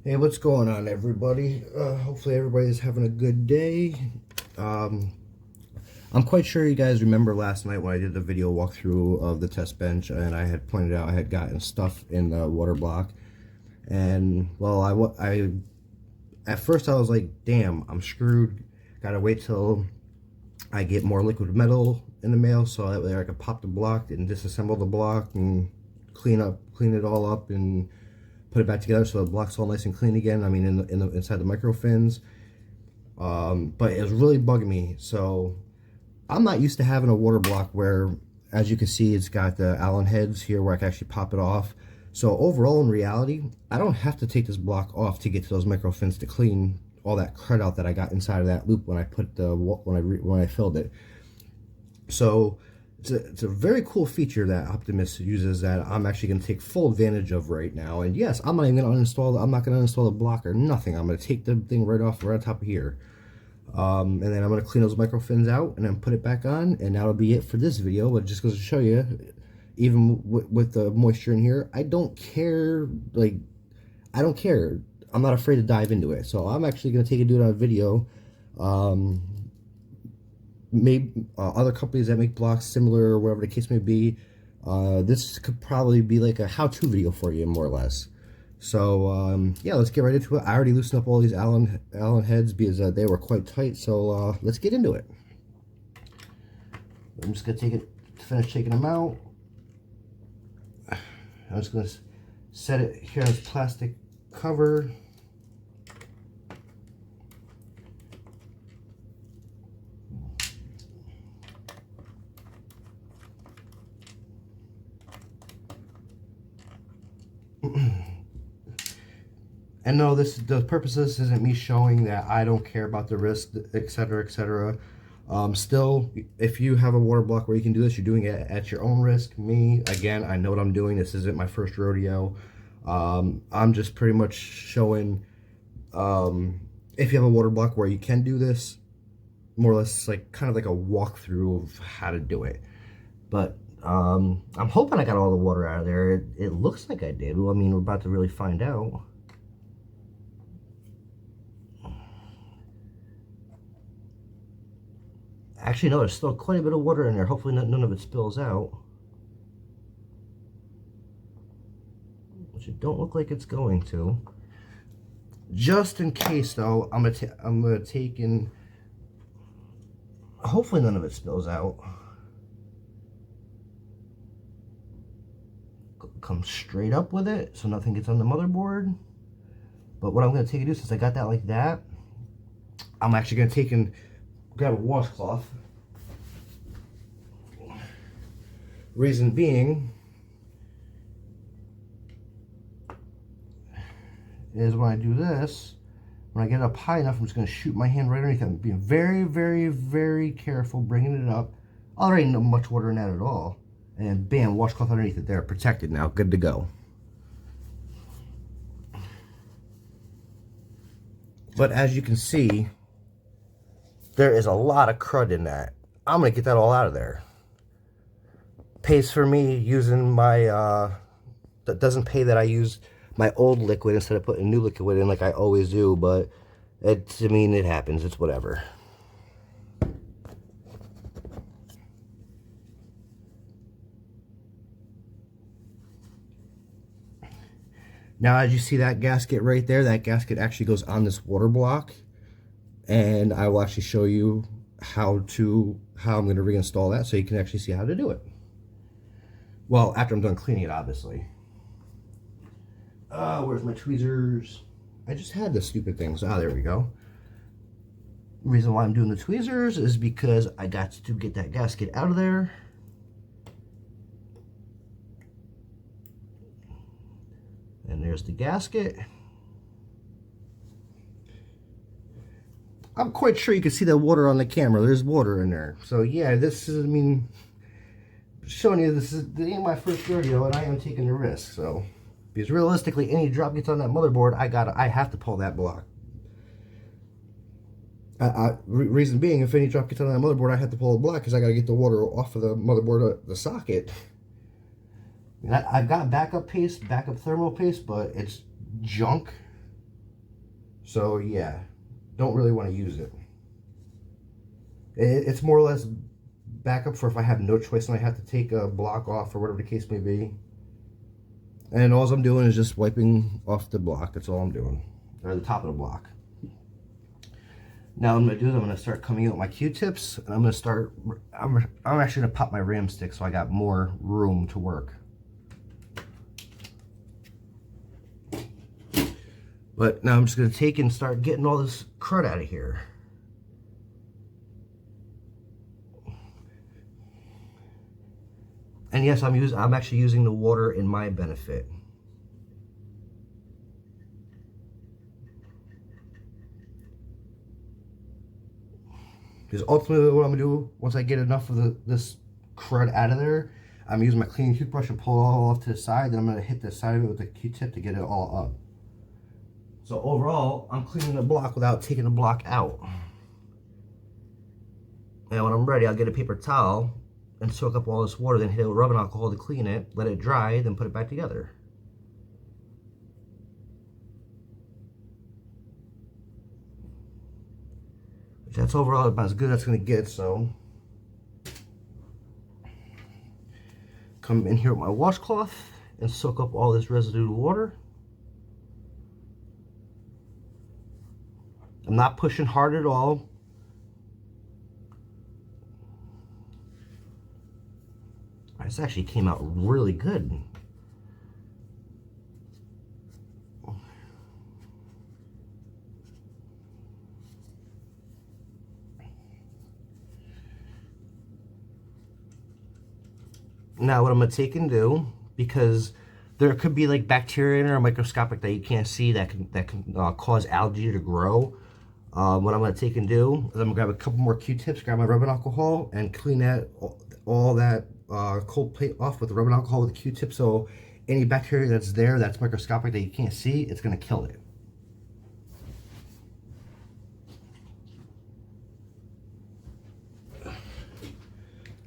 Hey, what's going on, everybody? Hopefully everybody's having a good day. Um, I'm quite sure you guys remember last night when I did the video walkthrough of the test bench, and I had pointed out I had gotten stuff in the water block. And, well, at first I was like, damn, I'm screwed. Gotta wait till I get more liquid metal in the mail so that way I could pop the block and disassemble the block and clean it all up and put it back together so the block's all nice and clean again. I mean, inside the micro fins. But it was really bugging me. So I'm not used to having a water block where, as you can see, it's got the Allen heads here where I can actually pop it off. So overall, in reality, I don't have to take this block off to get to those micro fins to clean all that crud out that I got inside of that loop when I put the when I filled it. So it's a very cool feature that Optimus uses that I'm actually going to take full advantage of right now. And yes, I'm not even going to uninstall. I'm not going to uninstall the block or nothing. I'm going to take the thing right on top of here. And then I'm going to clean those micro fins out and then put it back on, and that'll be it for this video. But it just goes to show you, even with the moisture in here, I don't care. Like, I don't care. I'm not afraid to dive into it. So I'm actually going to take and do it on a video. Maybe other companies that make blocks similar or whatever the case may be, this could probably be like a how-to video for you, more or less. So yeah, let's get right into it. I already loosened up all these Allen heads because they were quite tight, so let's get into it. I'm just gonna finish taking them out. I'm just gonna set it here on this plastic cover. And no, the purpose of this isn't me showing that I don't care about the risk, etc., etc. Still, if you have a water block where you can do this, you're doing it at your own risk. Me, again, I know what I'm doing. This isn't my first rodeo. I'm just pretty much showing, if you have a water block where you can do this, more or less like kind of like a walkthrough of how to do it. But I'm hoping I got all the water out of there. It looks like I did. Well, I mean, we're about to really find out. Actually, no, there's still quite a bit of water in there. Hopefully none of it spills out. Which it don't look like it's going to. Just in case, though, I'm gonna take in. Hopefully none of it spills out. Come straight up with it so nothing gets on the motherboard. But what I'm gonna take and do, since I got that like that, I'm actually gonna take and grab a washcloth. Reason being is when I do this, when I get up high enough, I'm just going to shoot my hand right underneath it. I'm being very, very, very careful bringing it up. Already not much water in that at all. And bam, washcloth underneath it there, protected now, good to go. But as you can see, there is a lot of crud in that. I'm going to get that all out of there. Pays for me using my, that doesn't pay that I use my old liquid instead of putting new liquid in like I always do, but I mean, it happens, it's whatever. Now, as you see that gasket right there, that gasket actually goes on this water block, and I will actually show you how I'm going to reinstall that so you can actually see how to do it. Well, after I'm done cleaning it, obviously. Where's my tweezers? I just had the stupid things. Ah, there we go. The reason why I'm doing the tweezers is because I got to get that gasket out of there. And there's the gasket. I'm quite sure you can see the water on the camera. There's water in there. So yeah, this is, I mean, showing you this ain't my first rodeo, and I am taking the risk. So, because realistically, any drop gets on that motherboard, I have to pull that block. Reason being, if any drop gets on that motherboard, I have to pull the block because I got to get the water off of the motherboard, the socket. I've got backup paste, backup thermal paste, but it's junk. So yeah, don't really want to use it. It's more or less backup for if I have no choice and I have to take a block off or whatever the case may be. And all I'm doing is just wiping off the block. That's all I'm doing, or the top of the block. Now what I'm going to do is I'm going to start coming out with my Q-tips, and I'm going to start, I'm actually going to pop my ram stick so I got more room to work. But now I'm just going to take and start getting all this crud out of here. And yes, I'm actually using the water in my benefit. Because ultimately what I'm going to do, once I get enough of this crud out of there, I'm using my cleaning toothbrush and pull it all off to the side. Then I'm going to hit the side of it with a Q-tip to get it all up. So overall, I'm cleaning the block without taking the block out. And when I'm ready, I'll get a paper towel and soak up all this water, then hit it with rubbing alcohol to clean it, let it dry, then put it back together. That's overall about as good as it's going to get, so come in here with my washcloth and soak up all this residual water. I'm not pushing hard at all. This actually came out really good. Now what I'm going to take and do, because there could be like bacteria in there, microscopic, that you can't see, that can cause algae to grow. What I'm going to take and do is I'm going to grab a couple more Q-tips, grab my rubbing alcohol, and clean that all that cold plate off with the rubbing alcohol with the Q-tip. So any bacteria that's there, that's microscopic, that you can't see, it's going to kill it.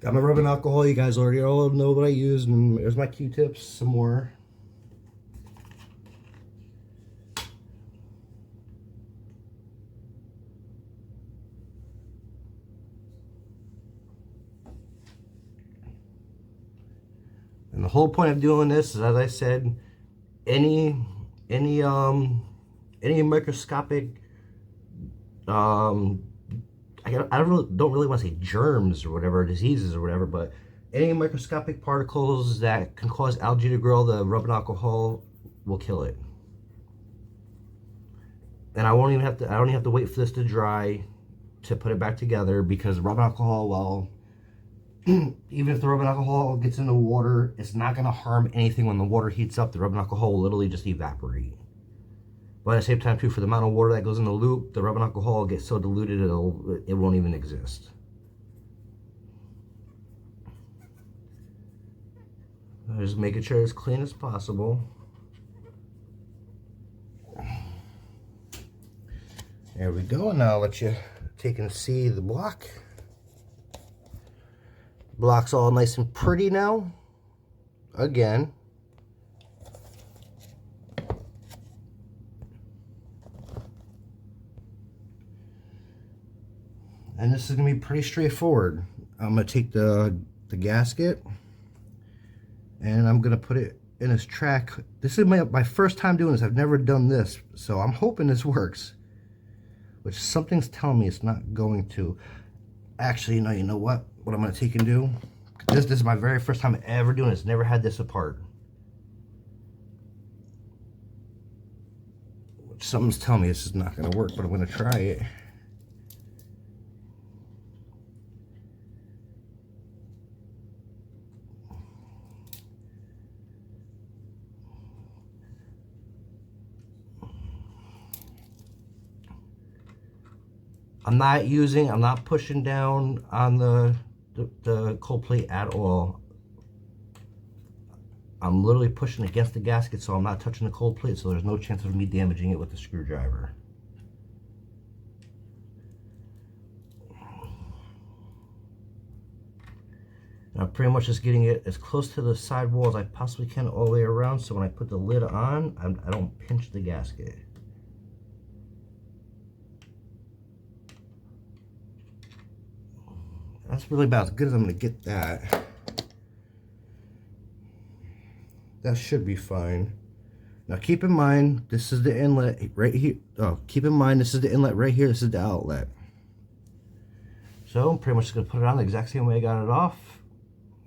Got my rubbing alcohol. You guys already all know what I use. And there's my Q-tips, some more. And the whole point of doing this is, as I said, any microscopic, I don't really want to say germs or whatever, diseases or whatever, but any microscopic particles that can cause algae to grow, the rubbing alcohol will kill it. And I don't even have to wait for this to dry to put it back together, because rubbing alcohol, well, even if the rubbing alcohol gets in the water, it's not going to harm anything. When the water heats up, the rubbing alcohol will literally just evaporate. But at the same time, too, for the amount of water that goes in the loop, the rubbing alcohol gets so diluted it won't even exist. Just making sure it's clean as possible. There we go. And now I'll let you take and see the block. Block's all nice and pretty now. Again. And this is going to be pretty straightforward. I'm going to take the gasket, and I'm going to put it in this track. This is my first time doing this. I've never done this, so I'm hoping this works. Which something's telling me it's not going to. Actually, no, you know what? What I'm going to take and do? This is my very first time ever doing this. Never had this apart. Which something's telling me this is not going to work, but I'm going to try it. I'm not pushing down on the cold plate at all. I'm literally pushing against the gasket, so I'm not touching the cold plate, so there's no chance of me damaging it with the screwdriver. And I'm pretty much just getting it as close to the side wall as I possibly can all the way around, so when I put the lid on, I don't pinch the gasket. That's really about as good as I'm going to get that. That should be fine. Now keep in mind, this is the inlet right here. Oh, keep in mind, this is the inlet right here. This is the outlet. So I'm pretty much just going to put it on the exact same way I got it off.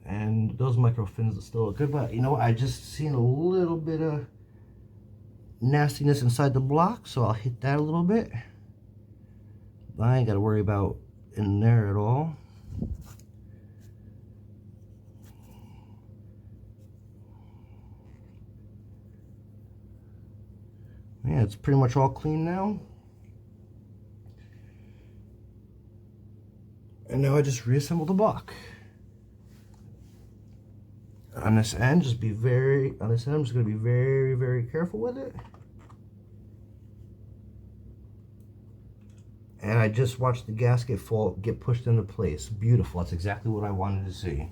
And those micro fins still look good. But you know what? I just seen a little bit of nastiness inside the block. So I'll hit that a little bit. I ain't got to worry about in there at all. Yeah, it's pretty much all clean now. And now I just reassemble the block. On this end, I'm just going to be very, very careful with it. And I just watched the gasket get pushed into place. Beautiful. That's exactly what I wanted to see.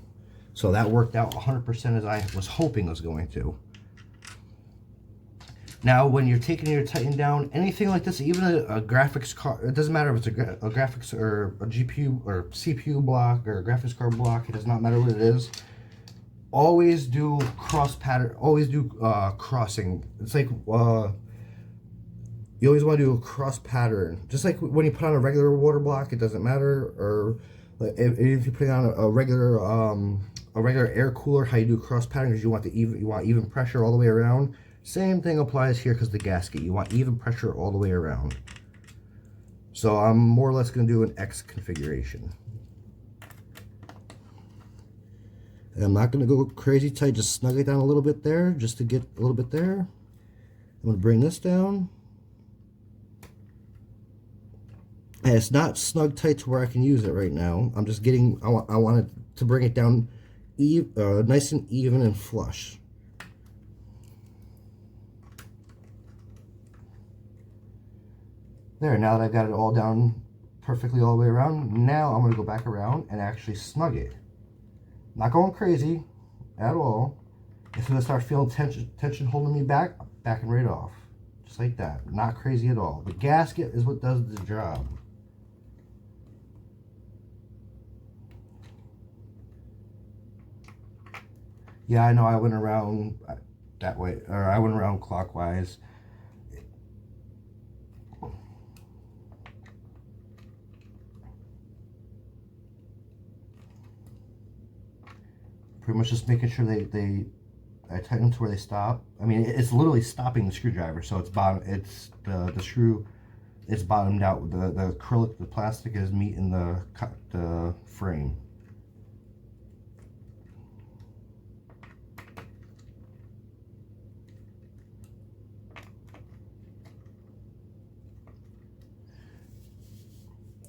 So that worked out 100% as I was hoping it was going to. Now, when you're taking your Titan down, anything like this, even a graphics card, it doesn't matter if it's a graphics or a GPU or CPU block or a graphics card block, it does not matter what it is. Always do cross pattern, always do crossing. It's like, you always want to do a cross pattern. Just like when you put on a regular water block, it doesn't matter. Or if you put on a regular air cooler, how you do cross pattern is you want even pressure all the way around. Same thing applies here because the gasket. You want even pressure all the way around. So I'm more or less going to do an X configuration. And I'm not going to go crazy tight, just snug it down a little bit there, just to get a little bit there. I'm going to bring this down. And it's not snug tight to where I can use it right now. I'm just getting, I want it to bring it down nice and even and flush. There, now that I've got it all down perfectly all the way around, now I'm going to go back around and actually snug it. Not going crazy at all. If I'm going to start feeling tension holding me back, I'm backing right off. Just like that. Not crazy at all. The gasket is what does the job. Yeah, I know I went around that way, or I went around clockwise. Pretty much just making sure I tighten them to where they stop. I mean, it's literally stopping the screwdriver, so it's the screw, it's bottomed out. The acrylic, the plastic is meeting the frame.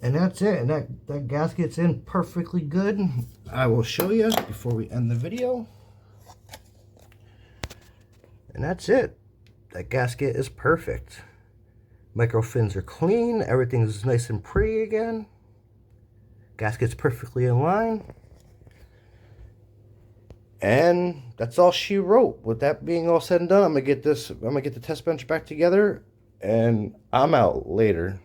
And that's it, and that gasket's in perfectly good. I will show you before we end the video. And that's it. That gasket is perfect. Micro fins are clean, everything's nice and pretty again. Gasket's perfectly in line. And that's all she wrote. With that being all said and done, I'm gonna get the test bench back together, and I'm out later.